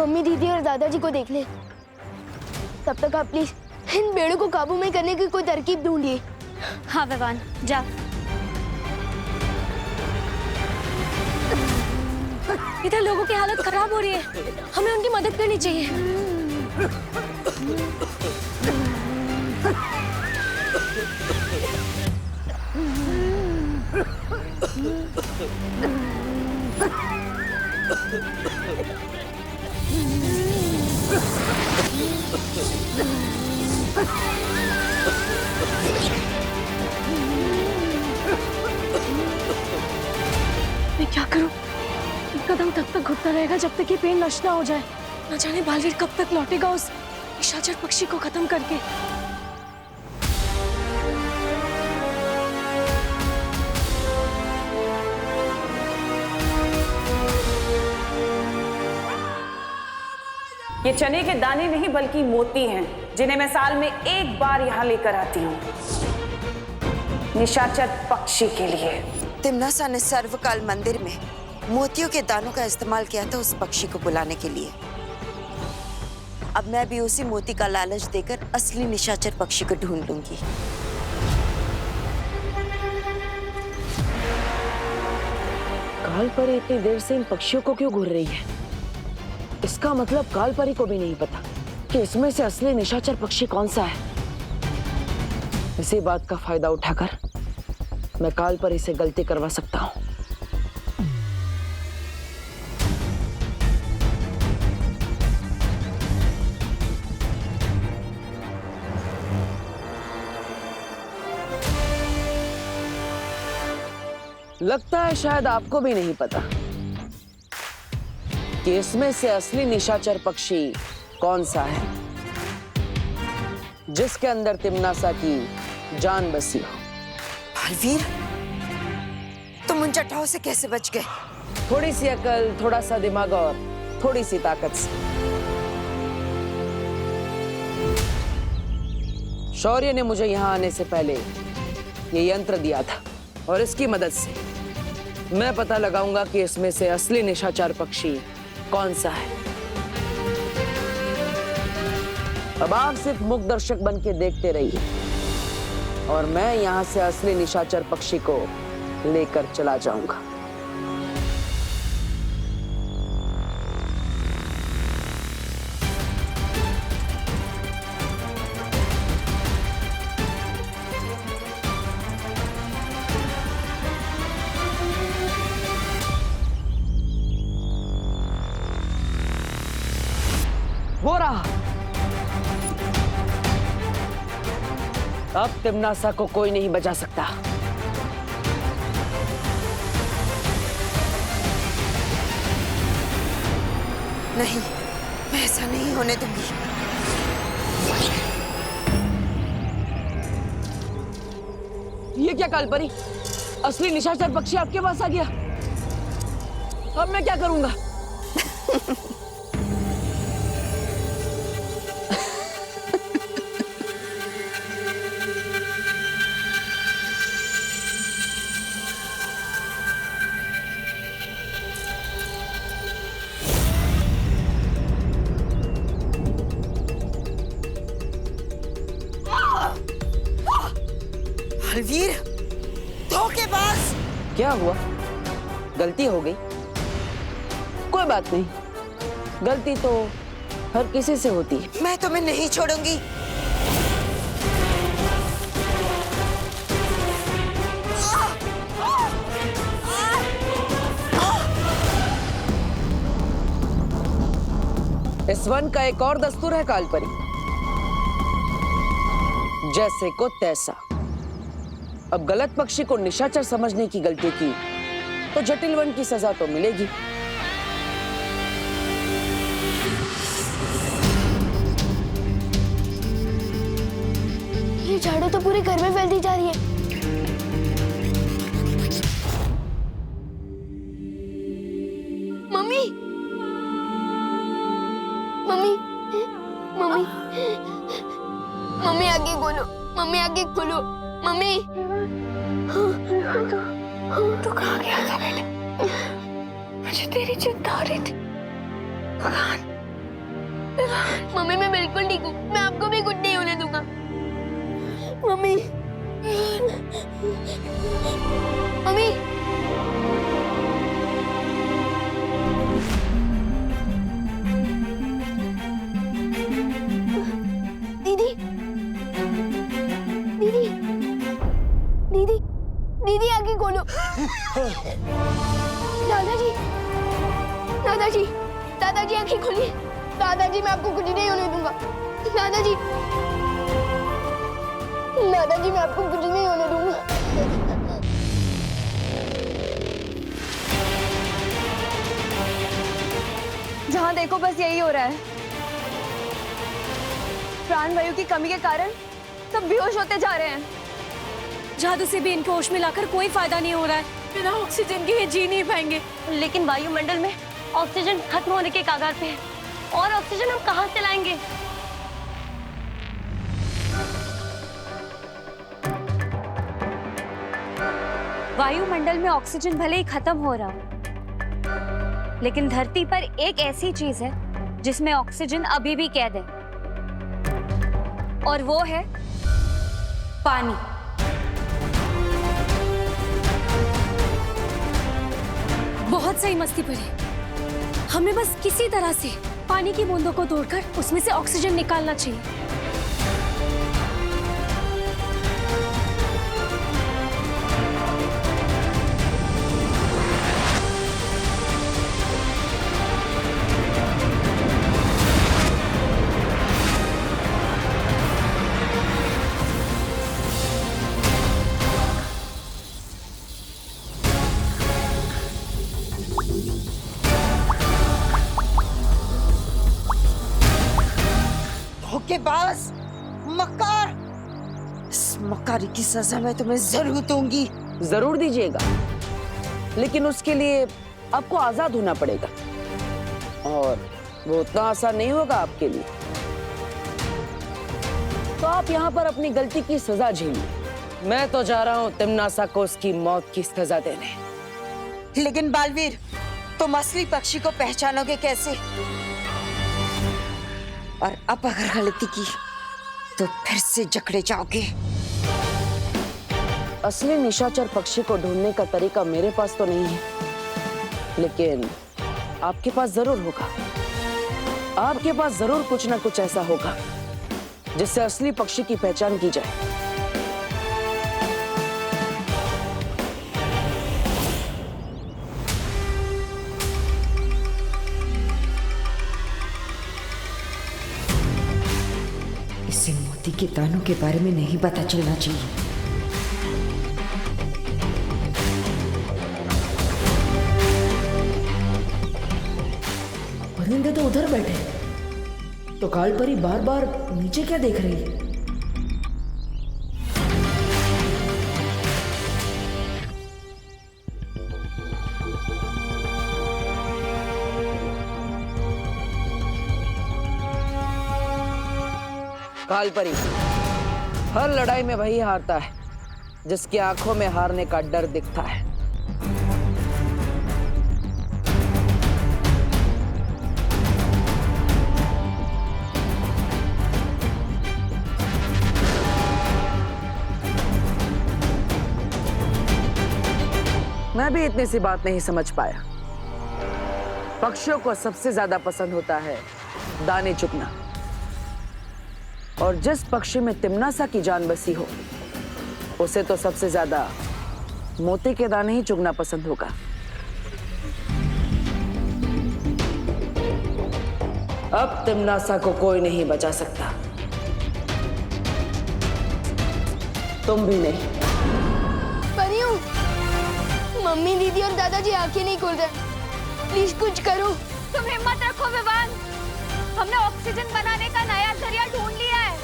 Mummy, दीदी और दादाजी को देख ले। तब तक आप प्लीज इन भेड़ों को काबू में करने की कोई तरकीब ढूंढिए। हाँ विवान, जा। इधर लोगों की हालत खराब हो रही है, हमें उनकी मदद करनी चाहिए। मैं क्या करूं? कदम तब तक घुटता रहेगा जब तक ये पेन नष्ट ना हो जाए। न जाने बालवीर कब तक लौटेगा उस निशाचर पक्षी को खत्म करके। ये चने के दाने नहीं बल्कि मोती हैं, जिन्हें मैं साल में एक बार यहाँ लेकर आती हूँ, निशाचर पक्षी के लिए। तिम्नासा ने सर्वकाल मंदिर में मोतियों के दानों का इस्तेमाल किया था उस पक्षी को बुलाने के लिए। अब मैं भी उसी मोती का लालच देकर असली निशाचर पक्षी को ढूंढ लूंगी। कालपरी इतनी देर से इन पक्षियों को क्यों घूर रही है? इसका मतलब कालपरी को भी नहीं पता कि इसमें से असली निशाचर पक्षी कौन सा है। इसी बात का फायदा उठाकर मैं कालपरी से गलती करवा सकता हूँ। लगता है शायद आपको भी नहीं पता कि इसमें से असली निशाचर पक्षी कौन सा है, जिसके अंदर तिम्नासा की जान बसी हो। बालवीर, तुम उन चट्टाओं से कैसे बच गए? थोड़ी सी अकल, थोड़ा सा दिमाग और थोड़ी सी ताकत से। शौर्य ने मुझे यहां आने से पहले ये यंत्र दिया था और इसकी मदद से मैं पता लगाऊंगा कि इसमें से असली निशाचर पक्षी कौन सा है। अब आप सिर्फ मूक दर्शक बन के देखते रहिए और मैं यहां से असली निशाचर पक्षी को लेकर चला जाऊंगा। हो रहा। अब तिम्नासा को कोई नहीं बचा सकता। नहीं, मैं ऐसा नहीं होने दूंगी। ये क्या कालपरी? असली निशाचर पक्षी आपके पास आ गया। अब मैं क्या करूंगा? बालवीर, धोखेबाज! क्या हुआ? गलती हो गई? कोई बात नहीं, गलती तो हर किसी से होती है। मैं तुम्हें नहीं छोड़ूंगी। इस वन का एक और दस्तूर है कालपरी, जैसे को तैसा। अब गलत पक्षी को निशाचर समझने की गलती की तो जटिल वन की सजा तो मिलेगी। ये झाड़ू तो पूरे घर में फैलती जा रही है। मम्मी, मम्मी, मम्मी, मम्मी आगे खोलो, मम्मी आगे खोलो, मम्मी। तू कहाँ गया था बेटा? मुझे तेरी चिंता हो रही थी। भगवान, मम्मी मैं बिल्कुल ठीक हूँ, मैं आपको भी कुछ नहीं होने दूंगा। मम्मी मम्मी दीदी दीदी दीदी दीदी आंखें खोलो। दादाजी दादाजी दादाजी आंखें खोलिए। दादाजी मैं आपको कुछ नहीं होने दूंगा। दादाजी दादाजी मैं आपको कुछ नहीं होने दूंगा। जहाँ देखो बस यही हो रहा है। प्राण वायु की कमी के कारण सब बेहोश होते जा रहे हैं। जादू से भी इनको होश में लाकर कोई फायदा नहीं हो रहा है। बिना ऑक्सीजन के ये जी नहीं पाएंगे। लेकिन वायुमंडल में ऑक्सीजन खत्म होने के कगार पे है और ऑक्सीजन हम कहाँ से लाएंगे? वायुमंडल में ऑक्सीजन भले ही खत्म हो रहा हो, लेकिन धरती पर एक ऐसी चीज है जिसमें ऑक्सीजन अभी भी कैद है, और वो है पानी। बहुत सही मस्ती पड़ी। हमें बस किसी तरह से पानी की बूंदों को तोड़कर उसमें से ऑक्सीजन निकालना चाहिए। धोखेबाज, मक्कार, इस मक्कारी की सजा मैं तुम्हें जरूर दूंगी। जरूर दीजिएगा, लेकिन उसके लिए आपको आजाद होना पड़ेगा, और वो उतना आसान नहीं होगा आपके लिए। तो आप यहाँ पर अपनी गलती की सजा झेलिए। मैं तो जा रहा हूँ तिम्नासा को उसकी मौत की सजा देने। लेकिन बालवीर, तुम असली पक्षी को पहचानोगे कैसे? और अब अगर गलती की तो फिर से जकड़े जाओगे। असली निशाचर पक्षी को ढूंढने का तरीका मेरे पास तो नहीं है, लेकिन आपके पास जरूर होगा। आपके पास जरूर कुछ ना कुछ ऐसा होगा जिससे असली पक्षी की पहचान की जाए। इसे मोती के दानों के बारे में नहीं पता चलना चाहिए। परिंदे तो उधर बैठे, तो कालपरी बार बार नीचे क्या देख रही है? कालपरी, हर लड़ाई में वही हारता है जिसकी आंखों में हारने का डर दिखता है। मैं भी इतनी सी बात नहीं समझ पाया। पक्षियों को सबसे ज्यादा पसंद होता है दाने चुगना, और जिस पक्षी में तिम्नासा की जान बसी हो उसे तो सबसे ज्यादा मोती के दाने ही चुगना पसंद होगा। अब तिम्नासा को कोई नहीं बचा सकता, तुम भी नहीं। परियों, मम्मी, दीदी और दादाजी आंखें नहीं खोल रहे। प्लीज कुछ करो। तुम हिम्मत रखो विवान, हमने ऑक्सीजन बनाने का नया जरिया ढूंढ लिया है।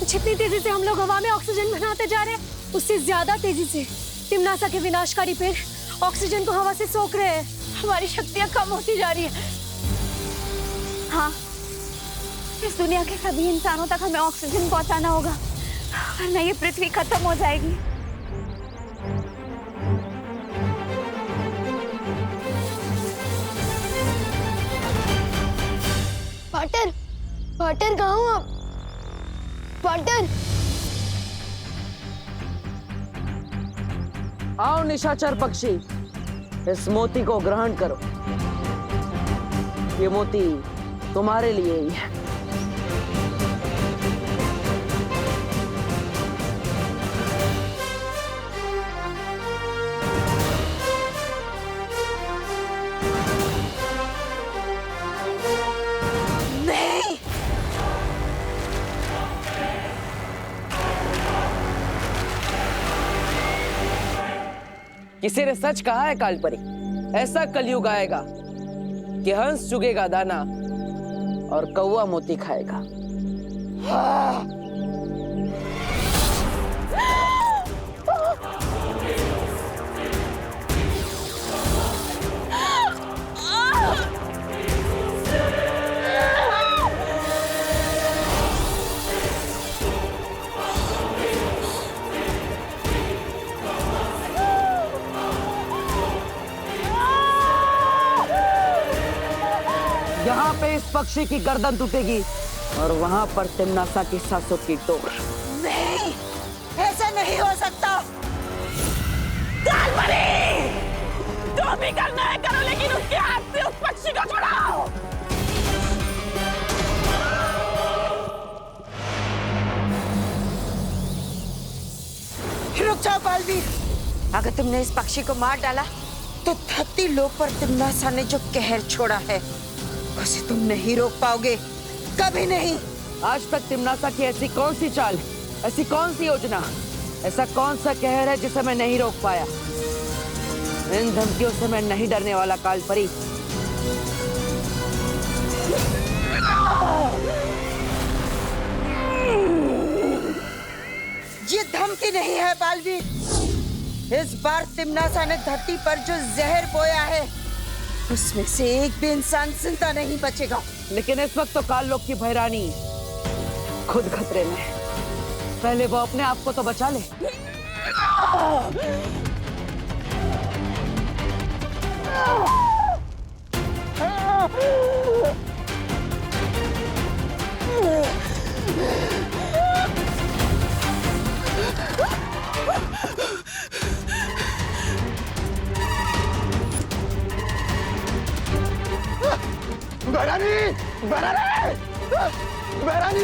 जितनी तेजी से हम लोग हवा में ऑक्सीजन बनाते जा रहे हैं, उससे ज्यादा तेजी से तिम्नासा के विनाशकारी पेड़ ऑक्सीजन को हवा से सोख रहे हैं। हमारी शक्तियां कम होती जा रही है। हाँ, इस दुनिया के सभी इंसानों तक हमें ऑक्सीजन पहुंचाना होगा, वरना ये पृथ्वी खत्म हो जाएगी। पार्टर, पार्टर कहाँ हो आप? पार्टर, आओ निशाचर पक्षी, इस मोती को ग्रहण करो। ये मोती तुम्हारे लिए ही है। किसी ने सच कहा है कालपरी, ऐसा कलयुग आएगा कि हंस चुगेगा दाना और कौवा मोती खाएगा। यहाँ पे इस पक्षी की गर्दन टूटेगी और वहाँ पर तिम्नासा की सांसों की डोर। नहीं, ऐसा नहीं हो सकता। जो भी करना है करो, लेकिन उसके हाथ से उस पक्षी को छुड़ाओ। रुक जाओ बालवीर, अगर तुमने इस पक्षी को मार डाला तो धरती लोक पर तिम्नासा ने जो कहर छोड़ा है उसे तुम नहीं रोक पाओगे, कभी नहीं। आज तक तिम्नासा की ऐसी कौन सी चाल, ऐसी कौन सी योजना, ऐसा कौन सा कहर है जिसे मैं नहीं रोक पाया? इन धमकियों से मैं नहीं डरने वाला कालपरी। ये धमकी नहीं है बालवीर, इस बार तिम्नासा ने धरती पर जो जहर बोया है उसमें से एक भी इंसान जिंदा नहीं बचेगा। लेकिन इस वक्त तो काल लोक की भैरानी खुद खतरे में है। पहले वो अपने आप को तो बचा ले। बहरानी, बहरानी, बहरानी,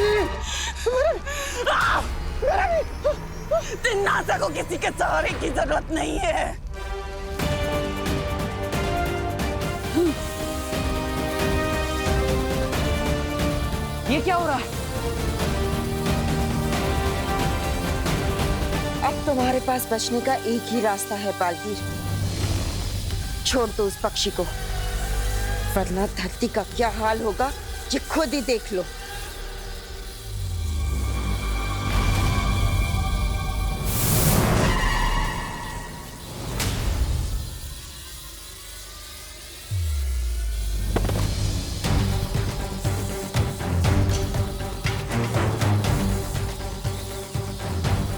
बहरानी, तिम्नासा को किसी के सहारे की जरूरत नहीं है। ये क्या हो रहा है? अब तुम्हारे पास बचने का एक ही रास्ता है बालवीर, छोड़ दो उस पक्षी को, वरना धरती का क्या हाल होगा ये खुद ही देख लो।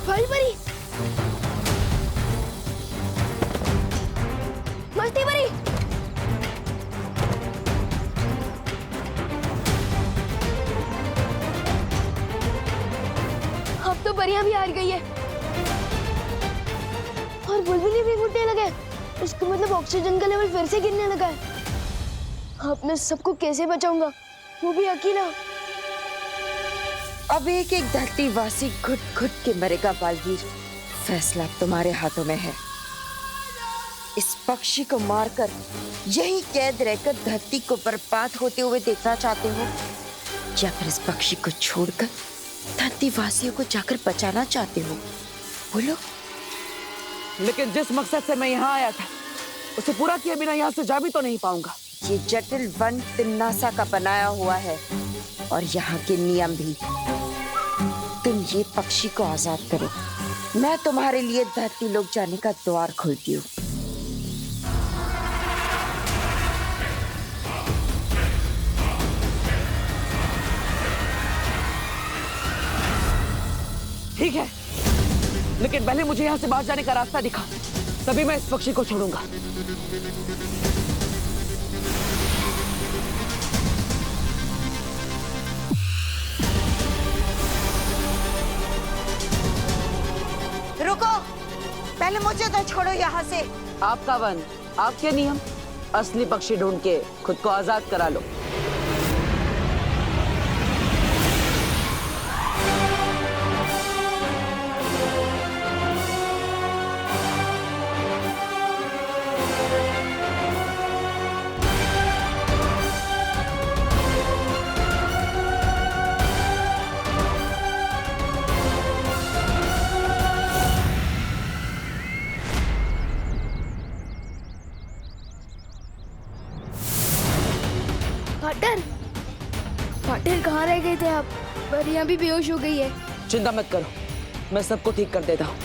कालपरी, मस्ती भरी। अब तो परियां भी हार गई है और बुलबुलें भी फूटने लगे। इसका मतलब ऑक्सीजन का लेवल फिर से गिरने लगा है। अब मैं सबको कैसे बचाऊंगा, वो भी अकेला। अब एक एक धरतीवासी घुट घुट के मरेगा बालवीर, फैसला तुम्हारे हाथों में है। इस पक्षी को मारकर यही कैद रहकर धरती को बर्बाद होते हुए देखना चाहते हो, या फिर इस पक्षी को छोड़कर धरतीवासियों को जाकर बचाना चाहते हो? बोलो। लेकिन जिस मकसद से मैं यहाँ आया था उसे पूरा किए बिना यहाँ से जा भी तो नहीं पाऊंगा। ये जटिल वन तिम्नासा का बनाया हुआ है और यहाँ के नियम भी। तुम ये पक्षी को आजाद करो, मैं तुम्हारे लिए धरती लोक जाने का द्वार खोलती हूँ। ठीक है, लेकिन पहले मुझे यहाँ से बाहर जाने का रास्ता दिखा, तभी मैं इस पक्षी को छोड़ूंगा। रुको, पहले मुझे तो छोड़ो यहाँ से। आपका वन, आपके नियम, असली पक्षी ढूंढ के खुद को आजाद करा लो। पार्टनर, पार्टनर कहाँ रह गए थे आप? परियां भी बेहोश हो गई है। चिंता मत करो, मैं सबको ठीक कर देता हूँ।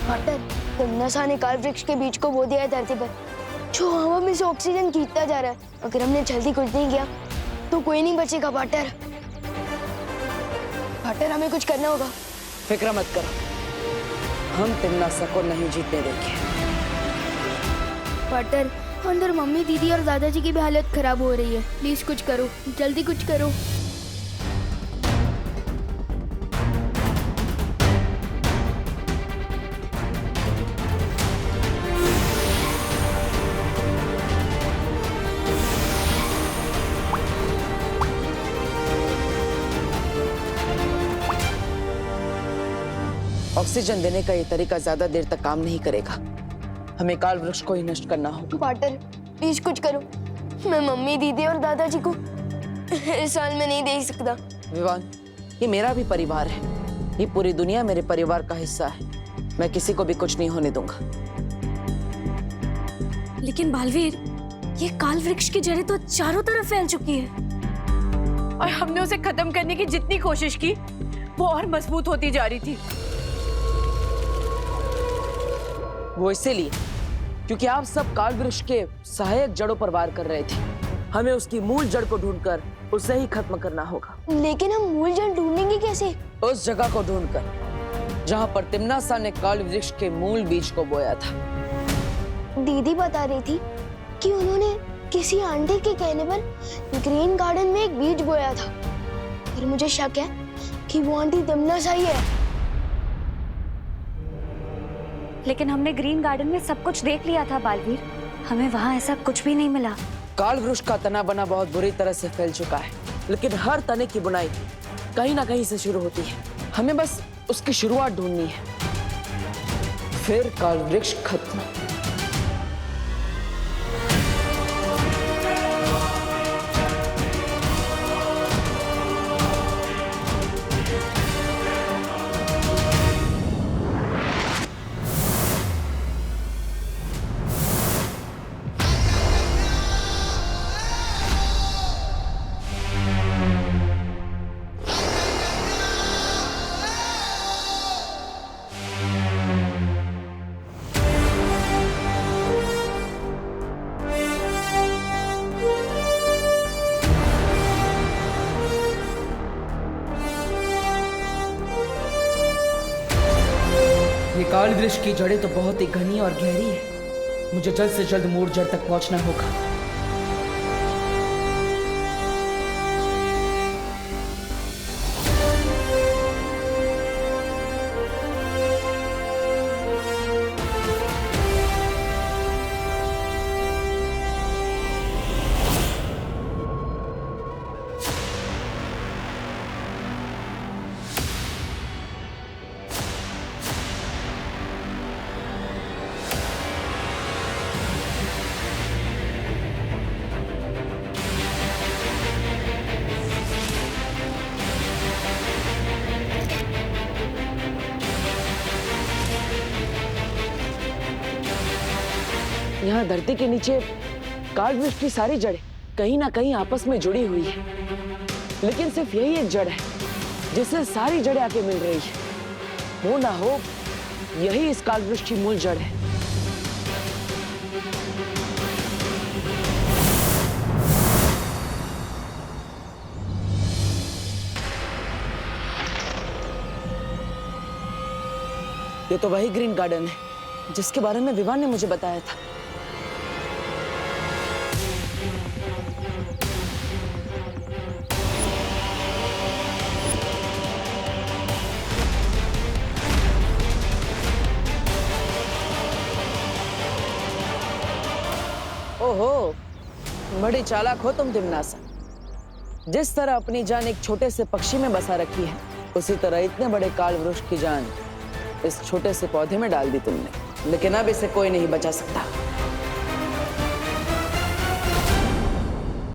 पार्टनर, तिम्नासा ने काल वृक्ष के बीज को बो दिया है धरती पर, जो हवा में से ऑक्सीजन खींचता जा रहा है। अगर हमने जल्दी कुछ नहीं किया तो कोई नहीं बचेगा पार्टनर। पार्टनर, हमें कुछ करना होगा। फिक्र मत करो, हम तिम्नासा को नहीं जीतने देंगे। पार्टनर, अंदर मम्मी, दीदी और दादाजी की भी हालत खराब हो रही है। प्लीज कुछ करो, जल्दी कुछ करो। ऑक्सीजन देने का ये तरीका ज्यादा देर तक काम नहीं करेगा, हमें काल वृक्ष को ही नष्ट करना होगा। पार्टनर, प्लीज कुछ करो। मैं मम्मी, दीदी और दादाजी को इस साल में नहीं देख सकता। विवान, ये मेरा भी परिवार है, ये पूरी दुनिया मेरे परिवार का हिस्सा है। मैं किसी को भी कुछ नहीं होने दूंगा। लेकिन बालवीर, ये काल वृक्ष की जड़ें तो चारों तरफ फैल चुकी है और हमने उसे खत्म करने की जितनी कोशिश की वो और मजबूत होती जा रही थी। वो इसीलिए क्योंकि आप सब काल वृक्ष के सहायक जड़ों पर वार कर रहे थे। हमें उसकी मूल जड़ को ढूंढकर उसे ही खत्म करना होगा। लेकिन हम मूल जड़ ढूंढेंगे कैसे? उस जगह को ढूंढकर जहां पर तिम्नासा ने काल वृक्ष के मूल बीज को बोया था। दीदी बता रही थी कि उन्होंने किसी आंटी के कहने पर ग्रीन गार्डन में एक बीज बोया था। फिर मुझे शक है कि वो आंटी तिम्नासा ही है। लेकिन हमने ग्रीन गार्डन में सब कुछ देख लिया था बालवीर, हमें वहाँ ऐसा कुछ भी नहीं मिला। काल वृक्ष का तना बना बहुत बुरी तरह से फैल चुका है, लेकिन हर तने की बुनाई कहीं ना कहीं से शुरू होती है। हमें बस उसकी शुरुआत ढूंढनी है, फिर काल वृक्ष खत्म। ये काल वृक्ष की जड़ें तो बहुत ही घनी और गहरी है। मुझे जल्द से जल्द मूल जड़ तक पहुंचना होगा। यहाँ धरती के नीचे काल वृक्ष की सारी जड़ें कहीं ना कहीं आपस में जुड़ी हुई है, लेकिन सिर्फ यही एक जड़ है जिससे सारी जड़ें आके मिल रही है। हो ना हो, यही इस काल वृक्ष की मूल जड़ है। ये तो वही ग्रीन गार्डन है जिसके बारे में विवान ने मुझे बताया था। ओहो, बड़ी चालाक हो तुम तिमनासा। जिस तरह अपनी जान एक छोटे से पक्षी में बसा रखी है, उसी तरह इतने बड़े काल वृक्ष की जान इस छोटे से पौधे में डाल दी तुमने। लेकिन अब इसे कोई नहीं बचा सकता।